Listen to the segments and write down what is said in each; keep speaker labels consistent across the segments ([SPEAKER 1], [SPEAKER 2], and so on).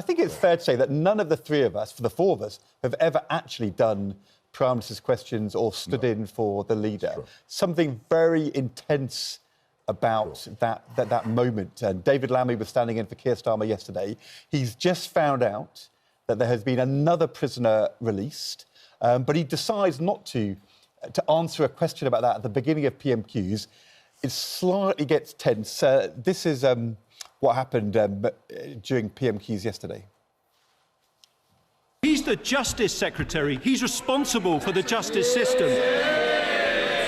[SPEAKER 1] I think it's fair to say that none of the three of us, for the four of us, have ever actually done Prime Minister's questions or stood in for the leader.
[SPEAKER 2] Sure.
[SPEAKER 1] Something very intense about that moment. And David Lammy was standing in for Keir Starmer yesterday. He's just found out that there has been another prisoner released, but he decides not to answer a question about that at the beginning of PMQs. It slightly gets tense. This is what happened during PMQs yesterday.
[SPEAKER 3] He's the Justice Secretary. He's responsible for the justice system.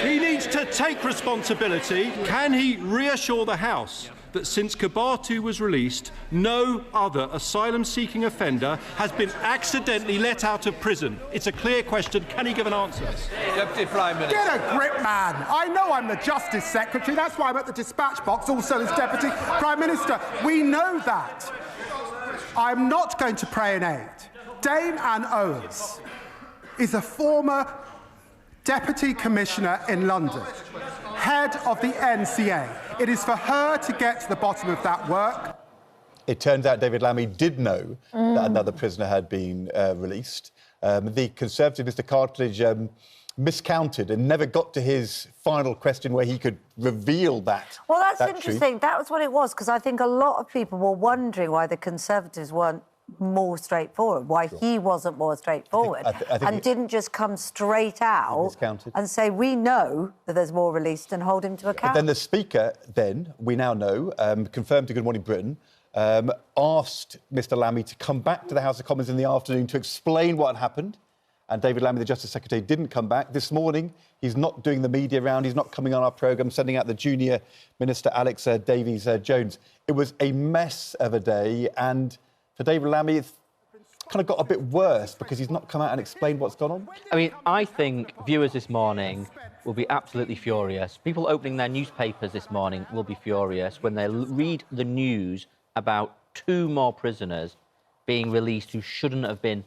[SPEAKER 3] He needs to take responsibility. Can he reassure the House that since Kabatu was released, no other asylum-seeking offender has been accidentally let out of prison? It's a clear question. Can he give an answer?
[SPEAKER 4] Deputy Prime Minister.
[SPEAKER 5] Get a grip, man. I know I'm the Justice Secretary. That's why I'm at the dispatch box, also as Deputy Prime Minister. We know that. I'm not going to pray in aid. Dame Anne Owens is a former Deputy Commissioner in London, head of the NCA. It is for her to get to the bottom of that work.
[SPEAKER 1] It turns out David Lammy did know that another prisoner had been released. The Conservative, Mr Cartledge, miscounted and never got to his final question where he could reveal that.
[SPEAKER 6] Well, that's
[SPEAKER 1] that
[SPEAKER 6] interesting.
[SPEAKER 1] Truth.
[SPEAKER 6] That was what it was, because I think a lot of people were wondering why the Conservatives weren't more straightforward, why he wasn't more straightforward,
[SPEAKER 1] I think
[SPEAKER 6] and didn't just come straight out and say, we know that there's more released and hold him to account.
[SPEAKER 1] But then the Speaker, we now know, confirmed to Good Morning Britain, asked Mr Lammy to come back to the House of Commons in the afternoon to explain what had happened. And David Lammy, the Justice Secretary, didn't come back. This morning, he's not doing the media round, he's not coming on our programme, sending out the junior Minister, Alex Davies-Jones. It was a mess of a day, and for David Lammy, it's kind of got a bit worse because he's not come out and explained what's gone on.
[SPEAKER 7] I mean, I think viewers this morning will be absolutely furious. People opening their newspapers this morning will be furious when they read the news about 2 more prisoners being released who shouldn't have been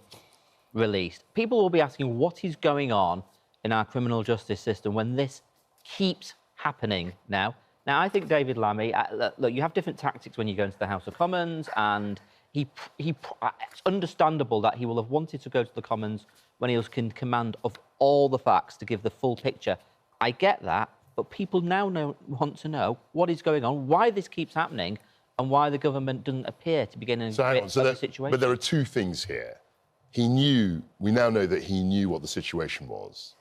[SPEAKER 7] released. People will be asking what is going on in our criminal justice system when this keeps happening now. Now, I think David Lammy, look, you have different tactics when you go into the House of Commons, and it's understandable that he will have wanted to go to the Commons when he was in command of all the facts to give the full picture. I get that, but people now want to know what is going on, why this keeps happening, and why the government doesn't appear to be getting a better situation.
[SPEAKER 2] But there are 2 things here. We now know that he knew what the situation was.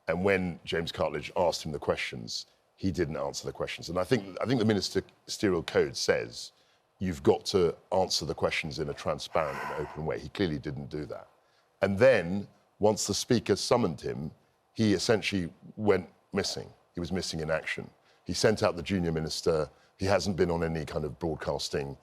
[SPEAKER 2] And when James Cartledge asked him the questions, he didn't answer the questions. And I think the Ministerial Code says you've got to answer the questions in a transparent and open way. He clearly didn't do that. And then, once the Speaker summoned him, he essentially went missing. He was missing in action. He sent out the junior minister. He hasn't been on any kind of broadcasting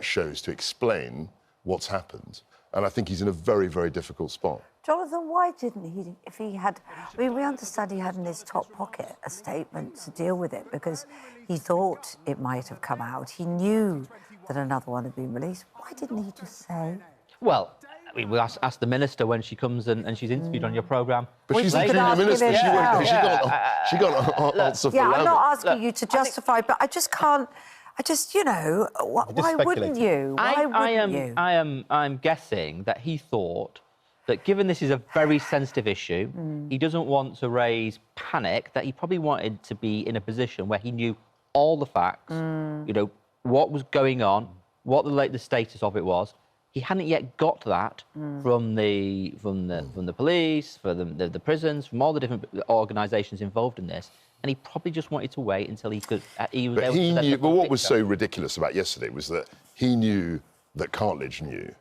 [SPEAKER 2] shows to explain what's happened. And I think he's in a very, very difficult spot.
[SPEAKER 6] Jonathan, why didn't he, if he had... I mean, we understand he had in his top pocket a statement to deal with it because he thought it might have come out. He knew that another one had been released. Why didn't he just say?
[SPEAKER 7] Well, I mean, we'll ask the Minister when she comes and she's interviewed on your programme.
[SPEAKER 2] But she's the junior minister. She got an answer for
[SPEAKER 6] Yeah,
[SPEAKER 2] Lammy.
[SPEAKER 6] I'm not asking you to justify, but I just can't... you know, why wouldn't you? Why wouldn't you?
[SPEAKER 7] I'm guessing that he thought that given this is a very sensitive issue, he doesn't want to raise panic, that he probably wanted to be in a position where he knew all the facts, you know, what was going on, what the status of it was. He hadn't yet got that from the police, from the prisons, from all the different organisations involved in this. And he probably just wanted to wait until he could...
[SPEAKER 2] But what was so ridiculous about yesterday was that he knew that Cartledge knew.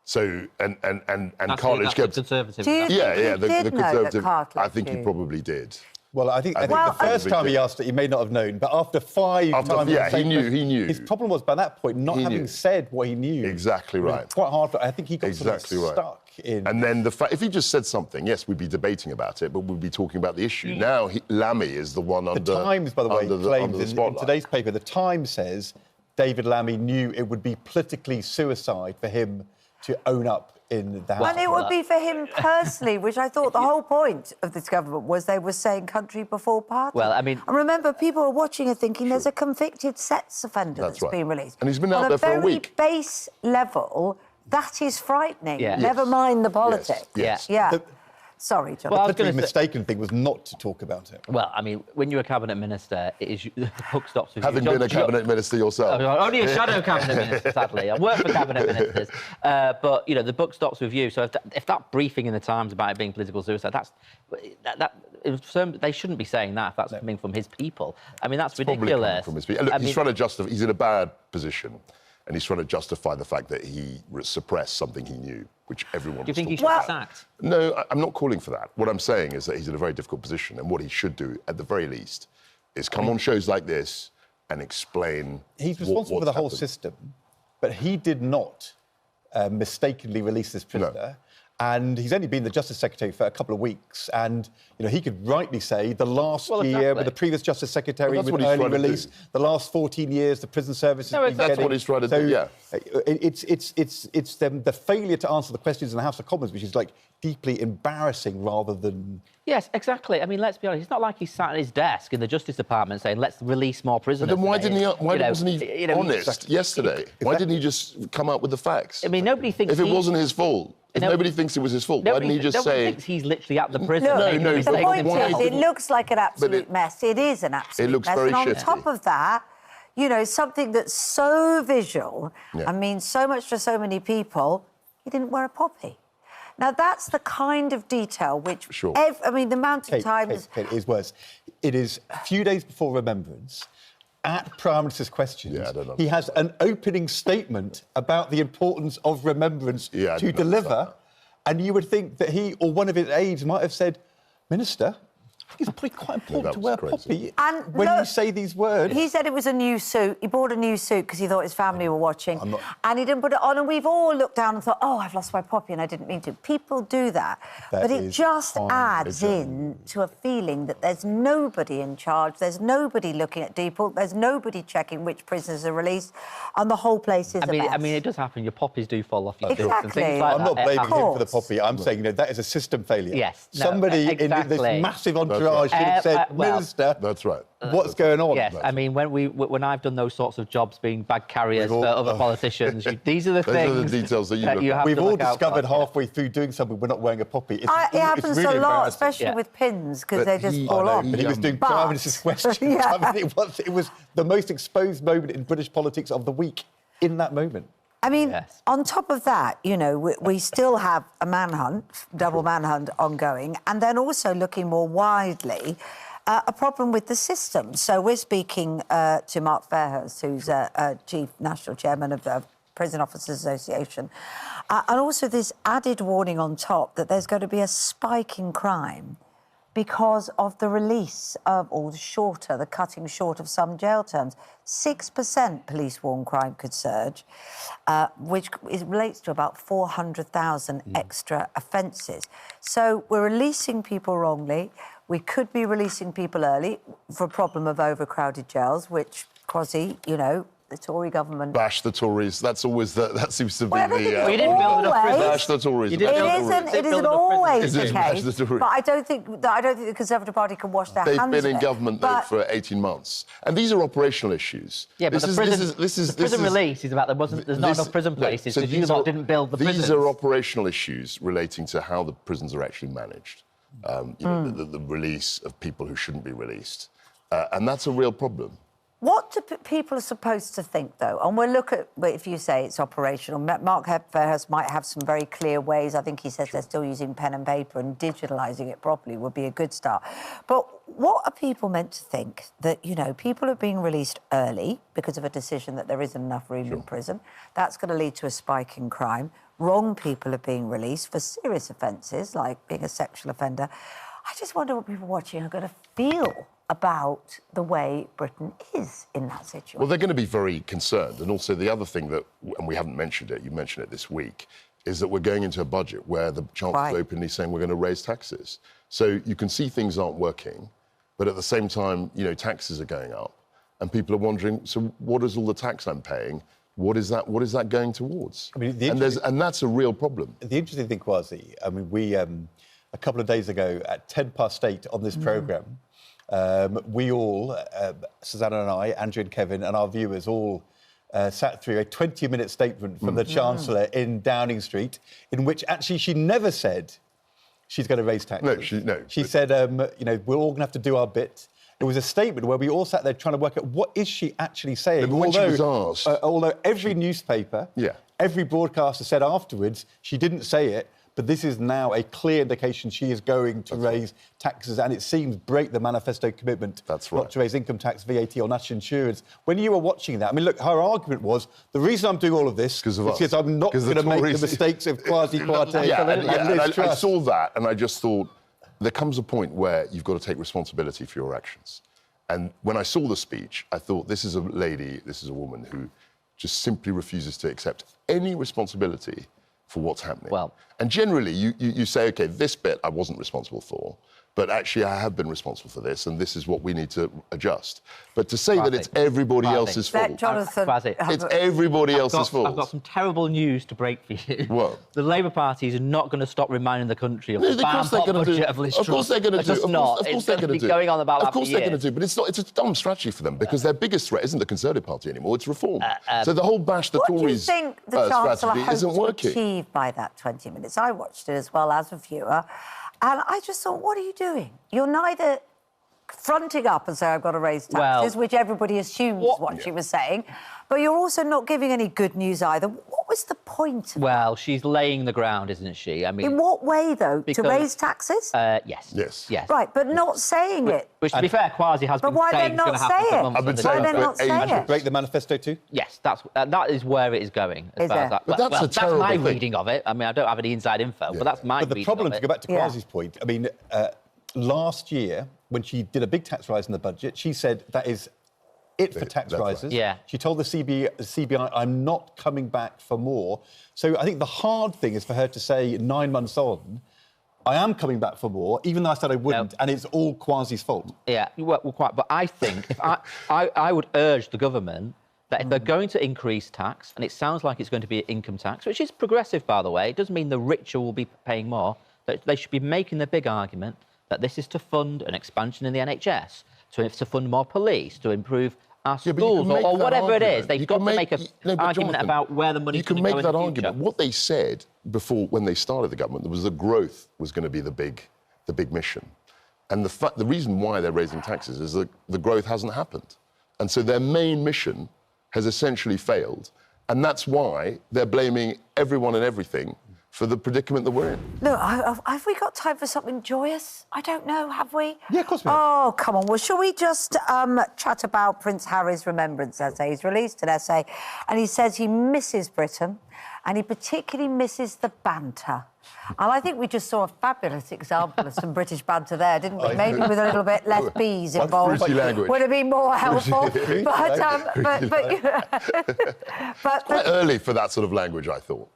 [SPEAKER 2] So, and Cartledge kept...
[SPEAKER 6] Do you think he did know that Cartledge
[SPEAKER 2] I think he probably did.
[SPEAKER 1] Well, I think the first time he asked it, he may not have known, but after 5 times...
[SPEAKER 2] Yeah, he knew.
[SPEAKER 1] His problem was, by that point, not having said what he knew.
[SPEAKER 2] Exactly right.
[SPEAKER 1] It's quite hard. I think he got sort of stuck in...
[SPEAKER 2] And then if he just said something, yes, we'd be debating about it, but we'd be talking about the issue. Now, Lammy is the one under...
[SPEAKER 1] The Times, by the way, claims in today's paper, the Times says David Lammy knew it would be politically suicide for him to own up in the House.
[SPEAKER 6] And it would be for him personally, which I thought the whole point of this government was they were saying country before party.
[SPEAKER 7] Well, I mean...
[SPEAKER 6] And remember, people are watching and thinking there's a convicted sex offender that's been released.
[SPEAKER 2] And he's been out there for a week.
[SPEAKER 6] On a very base level, That is frightening.
[SPEAKER 7] Yeah.
[SPEAKER 6] Never mind the politics.
[SPEAKER 2] Yes.
[SPEAKER 6] Yeah.
[SPEAKER 1] The-
[SPEAKER 6] Sorry, John.
[SPEAKER 7] Well, I was
[SPEAKER 1] The
[SPEAKER 7] gonna say-
[SPEAKER 1] mistaken thing was not to talk about it.
[SPEAKER 7] Well, I mean, when you're a cabinet minister, it is the buck stops with
[SPEAKER 2] Having
[SPEAKER 7] you.
[SPEAKER 2] been a cabinet minister yourself.
[SPEAKER 7] Only a shadow cabinet minister, sadly. I work for cabinet ministers, but you know the buck stops with you. So if that briefing in the Times about it being political suicide, they shouldn't be saying that. If that's coming from his people, I mean that's ridiculous.
[SPEAKER 2] From his, look, he's trying to justify. He's in a bad position, and he's trying to justify the fact that he suppressed something he knew, which everyone.
[SPEAKER 7] Do you think he
[SPEAKER 2] was
[SPEAKER 7] should
[SPEAKER 2] talking
[SPEAKER 7] be
[SPEAKER 2] about.
[SPEAKER 7] sacked?
[SPEAKER 2] No, I'm not calling for that. What I'm saying is that he's in a very difficult position, and what he should do, at the very least, is come on shows like this and explain.
[SPEAKER 1] He's responsible for the whole
[SPEAKER 2] happened.
[SPEAKER 1] system, but he did not mistakenly release this prisoner.
[SPEAKER 2] No.
[SPEAKER 1] And he's only been the Justice Secretary for a couple of weeks, and he could rightly say the last year
[SPEAKER 7] exactly.
[SPEAKER 1] with the previous Justice Secretary
[SPEAKER 2] Well, that's
[SPEAKER 1] with
[SPEAKER 2] what he's
[SPEAKER 1] early
[SPEAKER 2] trying to
[SPEAKER 1] release,
[SPEAKER 2] do.
[SPEAKER 1] the last 14 years the prison service has
[SPEAKER 7] No,
[SPEAKER 1] been
[SPEAKER 7] exactly.
[SPEAKER 2] That's
[SPEAKER 1] getting.
[SPEAKER 2] what he's trying to
[SPEAKER 1] So
[SPEAKER 2] do. Yeah.
[SPEAKER 1] It's the failure to answer the questions in the House of Commons, which is like deeply embarrassing rather than.
[SPEAKER 7] Yes, exactly. I mean, let's be honest. It's not like he sat at his desk in the Justice Department saying, "Let's release more prisoners."
[SPEAKER 2] But then why
[SPEAKER 7] today."
[SPEAKER 2] didn't he? Why wasn't he honest
[SPEAKER 1] exactly.
[SPEAKER 2] yesterday? Why didn't he just come out with the facts?
[SPEAKER 7] I mean, nobody thinks
[SPEAKER 2] if it wasn't his fault. If nobody thinks it was his fault, why didn't he just
[SPEAKER 7] nobody
[SPEAKER 2] say?
[SPEAKER 7] thinks he's literally at the prison.
[SPEAKER 6] Look,
[SPEAKER 7] making
[SPEAKER 2] no,
[SPEAKER 7] a
[SPEAKER 2] but
[SPEAKER 6] the
[SPEAKER 7] mistake.
[SPEAKER 6] point
[SPEAKER 2] why
[SPEAKER 6] is, it
[SPEAKER 2] didn't-
[SPEAKER 6] looks like an absolute mess. It is an absolute
[SPEAKER 2] looks
[SPEAKER 6] mess.
[SPEAKER 2] very
[SPEAKER 6] and on
[SPEAKER 2] shitty.
[SPEAKER 6] top of that, something that's so visual and means so much to so many people, he didn't wear a poppy. Now, that's the kind of detail which...
[SPEAKER 2] Sure.
[SPEAKER 6] the amount of times...
[SPEAKER 1] Kate, it is worse. It is a few days before Remembrance, at Prime Minister's questions,
[SPEAKER 2] Yeah, I don't know.
[SPEAKER 1] he has an opening statement about the importance of Remembrance
[SPEAKER 2] Yeah, I
[SPEAKER 1] to
[SPEAKER 2] didn't understand
[SPEAKER 1] deliver,
[SPEAKER 2] that.
[SPEAKER 1] and you would think that he or one of his aides might have said, Minister, I think it's probably quite important
[SPEAKER 2] that
[SPEAKER 1] to
[SPEAKER 2] was
[SPEAKER 1] wear a
[SPEAKER 2] crazy.
[SPEAKER 1] poppy
[SPEAKER 6] And
[SPEAKER 1] when you
[SPEAKER 6] look,
[SPEAKER 1] say these words.
[SPEAKER 6] He said it was a new suit. He bought a new suit because he thought his family were watching. And he didn't put it on. And we've all looked down and thought, oh, I've lost my poppy and I didn't mean to. People do that. But it
[SPEAKER 1] is
[SPEAKER 6] just adds
[SPEAKER 1] fine.
[SPEAKER 6] in to a feeling that there's nobody in charge, there's nobody looking at people, there's nobody checking which prisoners are released, and the whole place is a mess.
[SPEAKER 7] I mean, it does happen. Your poppies do fall off your boots and
[SPEAKER 6] Exactly.
[SPEAKER 7] things like
[SPEAKER 1] I'm not
[SPEAKER 7] that.
[SPEAKER 1] blaming him for the
[SPEAKER 6] course.
[SPEAKER 1] poppy. I'm saying, that is a system failure.
[SPEAKER 7] Yes, no,
[SPEAKER 1] Somebody in this
[SPEAKER 7] exactly.
[SPEAKER 1] massive entourage
[SPEAKER 2] right.
[SPEAKER 1] should have said,
[SPEAKER 7] well,
[SPEAKER 1] Minister,
[SPEAKER 2] That's right.
[SPEAKER 1] what's going on?
[SPEAKER 7] Yes, I mean, when I've done those sorts of jobs, being bag carriers for other politicians, these are the
[SPEAKER 2] Those
[SPEAKER 7] things.
[SPEAKER 2] are the details that you look at.
[SPEAKER 7] have
[SPEAKER 1] We've
[SPEAKER 7] to
[SPEAKER 1] all
[SPEAKER 7] look out
[SPEAKER 1] discovered
[SPEAKER 7] for.
[SPEAKER 1] halfway through doing something we're not wearing a poppy.
[SPEAKER 6] It happens a lot, especially
[SPEAKER 7] Yeah.
[SPEAKER 6] with pins, because
[SPEAKER 2] But
[SPEAKER 6] they just
[SPEAKER 2] he-
[SPEAKER 6] fall
[SPEAKER 2] I
[SPEAKER 6] off.
[SPEAKER 2] know,
[SPEAKER 1] But he was doing
[SPEAKER 6] But-
[SPEAKER 1] Prime Minister's questions.
[SPEAKER 6] Yeah.
[SPEAKER 1] I mean, it was the most exposed moment in British politics of the week in that moment.
[SPEAKER 6] I mean,
[SPEAKER 7] Yes.
[SPEAKER 6] on top of that, we still have a double manhunt ongoing, and then also looking more widely, a problem with the system. So we're speaking to Mark Fairhurst, who's Chief National Chairman of the Prison Officers Association, and also this added warning on top that there's going to be a spike in crime because of the release of, or the cutting short of some jail terms. 6% police warn crime could surge, which relates to about 400,000 extra offences. So we're releasing people wrongly. We could be releasing people early for a problem of overcrowded jails, which, Kwasi, the Tory government...
[SPEAKER 2] Bash the Tories. That seems to be
[SPEAKER 6] Well, I don't think
[SPEAKER 2] the.
[SPEAKER 6] it's
[SPEAKER 7] you didn't build enough
[SPEAKER 6] always-
[SPEAKER 7] prisons.
[SPEAKER 2] Bash the Tories.
[SPEAKER 7] You
[SPEAKER 2] Bash
[SPEAKER 7] didn't
[SPEAKER 2] the
[SPEAKER 7] build
[SPEAKER 2] Tories.
[SPEAKER 6] It isn't always the
[SPEAKER 2] It is bash the
[SPEAKER 6] case,
[SPEAKER 2] Tories.
[SPEAKER 6] but I don't think the Conservative Party can wash their
[SPEAKER 2] They've
[SPEAKER 6] hands
[SPEAKER 2] been
[SPEAKER 6] of
[SPEAKER 2] in
[SPEAKER 6] it.
[SPEAKER 2] government though,
[SPEAKER 6] But-
[SPEAKER 2] for 18 months, and these are operational issues.
[SPEAKER 7] Yeah, but the prison release is about there's not enough prison places because you lot didn't build the prisons.
[SPEAKER 2] These are operational issues relating to how the prisons are actually managed. The release of people who shouldn't be released, and that's a real problem.
[SPEAKER 6] What do people are supposed to think, though? And we'll look at, if you say it's operational, Mark Fairhurst might have some very clear ways. I think he says they're still using pen and paper, and digitalising it properly would be a good start. But what are people meant to think? That, people are being released early because of a decision that there isn't enough room in prison. That's going to lead to a spike in crime. Wrong people are being released for serious offences, like being a sexual offender. I just wonder what people watching are going to feel about the way Britain is in that situation.
[SPEAKER 2] Well, they're going to be very concerned. And also the other thing that, and we haven't mentioned it, you mentioned it this week, is that we're going into a budget where the Chancellor's openly saying we're going to raise taxes. So you can see things aren't working, but at the same time, taxes are going up. And people are wondering, so what is all the tax I'm paying? What is that going towards?
[SPEAKER 1] I mean,
[SPEAKER 2] and that's a real problem.
[SPEAKER 1] The interesting thing, Kwasi, we, a couple of days ago at 8:10 on this programme, we all, Susanna and I, Andrew and Kevin, and our viewers all sat through a 20-minute statement from the Chancellor in Downing Street, in which actually she never said she's going to raise taxes.
[SPEAKER 2] No.
[SPEAKER 1] She said, we're all going to have to do our bit. It was a statement where we all sat there trying to work out what is she actually saying.
[SPEAKER 2] But when she was asked...
[SPEAKER 1] although every newspaper, every broadcaster said afterwards she didn't say it, but this is now a clear indication she is going to raise taxes, and it seems break the manifesto commitment not to raise income tax, VAT or national insurance. When you were watching that, I mean, look, her argument was, the reason I'm doing all of this is because I'm not going to make the mistakes of quasi-Partey and
[SPEAKER 2] I saw that, and I just thought, there comes a point where you've got to take responsibility for your actions. And when I saw the speech, I thought, this is a lady, this is a woman who just simply refuses to accept any responsibility for what's happening. And generally, you say, OK, this bit I wasn't responsible for, but actually I have been responsible for this, and this is what we need to adjust. But to say that it's everybody else's fault... It's everybody else's fault.
[SPEAKER 7] I've got some terrible news to break for you.
[SPEAKER 2] What?
[SPEAKER 7] The Labour Party is not going to stop reminding the country of the bad budget of Liz Truss.
[SPEAKER 2] Of course they're going to do.
[SPEAKER 7] Of course they're going to do. Going on about that for years.
[SPEAKER 2] Of course they're going to do, but it's a dumb strategy for them, because their biggest threat isn't the Conservative Party anymore, it's reform. So the whole bash the Tories strategy isn't working.
[SPEAKER 6] What do you think the Chancellor hopes to achieve by that 20 minutes? I watched it as well as a viewer. And I just thought, what are you doing? You're neither fronting up and saying, I've got to raise taxes, which everybody assumes what she was saying, but you're also not giving any good news either. What was the point?
[SPEAKER 7] Well, she's laying the ground, isn't she? I mean...
[SPEAKER 6] In what way, though? To raise taxes?
[SPEAKER 7] Yes.
[SPEAKER 6] Right, but not saying it.
[SPEAKER 7] Which, to be fair, Kwasi has been saying it's going to happen for months.
[SPEAKER 2] I've been saying
[SPEAKER 6] not say it.
[SPEAKER 1] Break the manifesto too?
[SPEAKER 7] Yes, that is where it is going.
[SPEAKER 6] Is it?
[SPEAKER 2] But that's
[SPEAKER 7] my reading of it. I mean, I don't have any inside info, but that's my reading of it.
[SPEAKER 1] But the problem, to go back to Kwasi's point, I mean, last year, when she did a big tax rise in the budget, she said that is it for tax rises.
[SPEAKER 7] Yeah.
[SPEAKER 1] She told the CBI, I'm not coming back for more. So I think the hard thing is for her to say 9 months on, I am coming back for more, even though I said I wouldn't, and it's all Kwasi's fault.
[SPEAKER 7] Yeah, well, quite. But I think if I would urge the government that if they're going to increase tax, and it sounds like it's going to be income tax, which is progressive, by the way, it doesn't mean the richer will be paying more, that they should be making the big argument that this is to fund an expansion in the NHS, to fund more police, to improve our schools, or whatever it is. They've got to make an argument about where the money's going to go in the future. You can make that argument.
[SPEAKER 2] What they said before, when they started the government, was that growth was going to be the big mission. And the reason why they're raising taxes is that the growth hasn't happened. And so their main mission has essentially failed. And that's why they're blaming everyone and everything for the predicament that we're in.
[SPEAKER 6] Look, have we got time for something joyous? I don't know, have we?
[SPEAKER 1] Yeah, of course we have.
[SPEAKER 6] Oh, come on. Well, shall we just chat about Prince Harry's remembrance essay? He's released an essay, and he says he misses Britain, and he particularly misses the banter. And I think we just saw a fabulous example of some British banter there, didn't we? Maybe with a little bit less bees involved. Would have been more helpful. It's
[SPEAKER 2] quite early for that sort of language, I thought.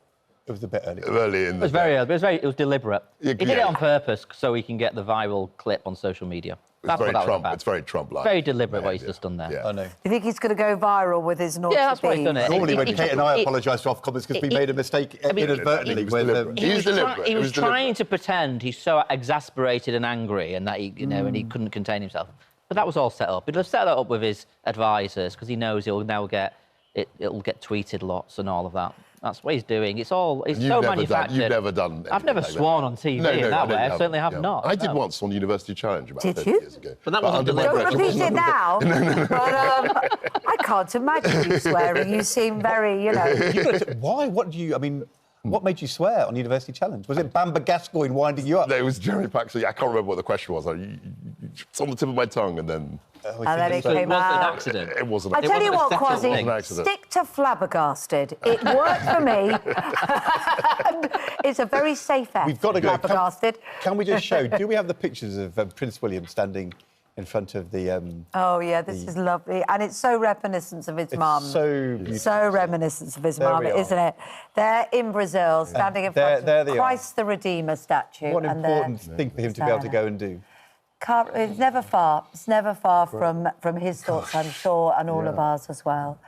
[SPEAKER 1] It was a bit early.
[SPEAKER 2] It was
[SPEAKER 7] very early. It was deliberate. He did it on purpose so he can get the viral clip on social media. That's what that was about.
[SPEAKER 2] It's very Trump-like.
[SPEAKER 7] Very deliberate what he's just done there.
[SPEAKER 1] I know.
[SPEAKER 6] You think he's going to go viral with his naughty
[SPEAKER 7] that's what he's done it.
[SPEAKER 1] Normally, when Kate and I apologise for off-comments because we made a mistake inadvertently.
[SPEAKER 7] He was trying to pretend he's so exasperated and angry and that and he couldn't contain himself. But that was all set up. He'll set that up with his advisors because he knows it'll get tweeted lots and all of that. That's what he's doing. It's so manufactured.
[SPEAKER 2] You've never done
[SPEAKER 7] I've never sworn on TV in that way. I certainly have not.
[SPEAKER 2] I did once on University Challenge about 30 years ago.
[SPEAKER 7] But that wasn't
[SPEAKER 6] deliberate. Don't repeat it now. But I can't imagine you swearing. You seem very,
[SPEAKER 1] Why? What do you... I mean... What made you swear on University Challenge? Was it Bamber Gascoigne winding you up?
[SPEAKER 2] No, it was Jeremy Paxley. I can't remember what the question was. It's on the tip of my tongue, and then...
[SPEAKER 6] and then it came out.
[SPEAKER 7] It wasn't an accident.
[SPEAKER 2] It wasn't.
[SPEAKER 6] I tell you what, Kwasi, stick to flabbergasted. It worked for me. It's a very safe app.
[SPEAKER 1] We've got to go.
[SPEAKER 6] Flabbergasted.
[SPEAKER 1] Can we just show? Do we have the pictures of Prince William standing in front of the...
[SPEAKER 6] oh, yeah, this is lovely. And it's so reminiscent of his mum.
[SPEAKER 1] So beautiful.
[SPEAKER 6] So reminiscent of his mum, isn't it? They're in Brazil, standing in front of Christ the Redeemer statue.
[SPEAKER 1] What an important thing for him to be able to go and do.
[SPEAKER 6] It's never far. It's never far from his thoughts, I'm sure, and all of ours as well.